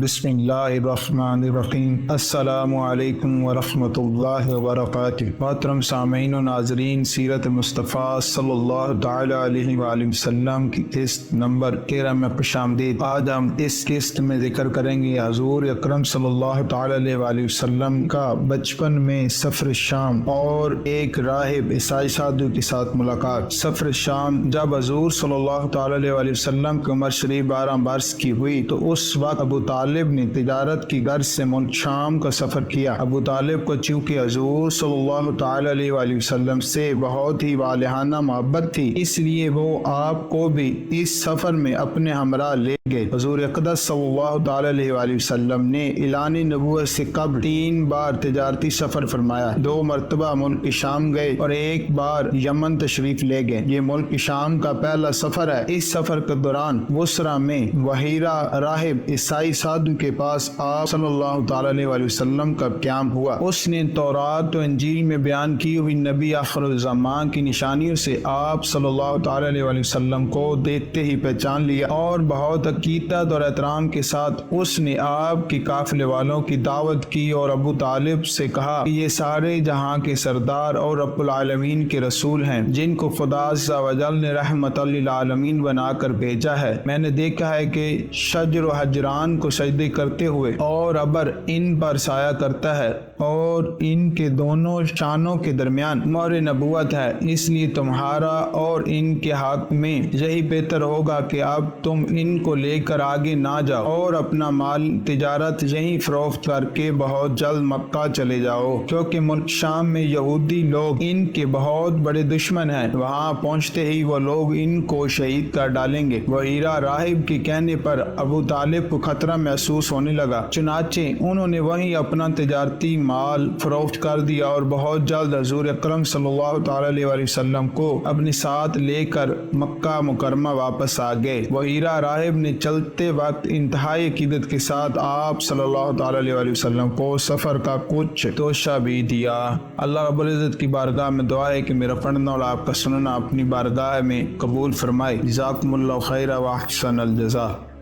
بسم اللہ الرحمن الرحیم۔ السلام علیکم ورحمۃ اللہ وبرکاتہ۔ محترم سامعین و ناظرین، سیرت مصطفیٰ صلی اللہ تعالی علیہ وآلہ وسلم کی قسط نمبر 13 میں خوش آمدید۔ آج ہم اس قسط میں ذکر کریں گے حضور اکرم صلی اللہ تعالی علیہ وآلہ وسلم کا بچپن میں سفر شام اور ایک راہب عیسائی سادھو کے ساتھ ملاقات۔ سفر شام جب حضور صلی اللہ تعالی علیہ وآلہ وسلم کی عمر شریف 12 برس کی ہوئی تو اس وقت ابو طالب نے تجارت کی غرض سے ملک شام کا سفر کیا۔ ابو طالب کو چونکہ حضور صلی اللہ تعالی علیہ وآلہ وسلم سے بہت ہی والہانہ محبت تھی، اس لیے وہ آپ کو بھی اس سفر میں اپنے ہمراہ لے گئے۔ حضور اقدس صلی اللہ تعالی علیہ وآلہ وسلم نے اعلان نبوت سے قبل 3 بار تجارتی سفر فرمایا۔ 2 مرتبہ ملک شام گئے اور 1 بار یمن تشریف لے گئے۔ یہ ملک شام کا پہلا سفر ہے۔ اس سفر کے دوران بصرہ میں وحیرہ راہب عیسائی سادھو کے پاس آپ صلی اللہ تعالی علیہ وآلہ وسلم کا قیام ہوا۔ اس نے تورات و انجیل میں بیان کی ہوئی نبی آخر الزمان کی نشانیوں سے آپ صلی اللہ تعالی علیہ وآلہ وسلم کو دیکھتے ہی پہچان لیا اور بہت عقیدت اور احترام کے ساتھ اس نے آپ کے قافلے والوں کی دعوت کی اور ابو طالب سے کہا کہ یہ سارے جہاں کے سردار اور رب العالمین کے رسول ہیں جن کو خدا عز و جل نے رحمت للعالمین بنا کر بھیجا ہے۔ میں نے دیکھا ہے کہ شجر و حجران کو سجدے کرتے ہوئے اور ابر ان پر سایہ کرتا ہے اور ان کے دونوں شانوں کے درمیان مہر نبوت ہے، اس لیے تمہارا اور ان کے حق میں یہی بہتر ہوگا کہ اب تم ان کو لے کر آگے نہ جاؤ اور اپنا مال تجارت یہیں فروخت کر کے بہت جلد مکہ چلے جاؤ، کیونکہ ملک شام میں یہودی لوگ ان کے بہت بڑے دشمن ہیں۔ وہاں پہنچتے ہی وہ لوگ ان کو شہید کر ڈالیں گے۔ وحیرہ راہب کے کہنے پر ابو طالب کو خطرہ محسوس ہونے لگا، چنانچہ انہوں نے وہیں اپنا تجارتی مال فروخت کر دیا اور بہت جلد حضور اکرم صلی اللہ تعالی علیہ وآلہ وسلم کو اپنے ساتھ لے کر مکہ مکرمہ واپس آ گئے۔ وحیرہ راہب نے چلتے وقت انتہائی عقیدت کے ساتھ آپ صلی اللہ تعالی علیہ وآلہ وسلم کو سفر کا کچھ توشہ بھی دیا۔ اللہ رب العزت کی بارگاہ میں دعا ہے کہ میرا پڑھنا اور آپ کا سننا اپنی بارگاہ میں قبول فرمائے۔ جزاکم اللہ خیر و احسن الجزاء۔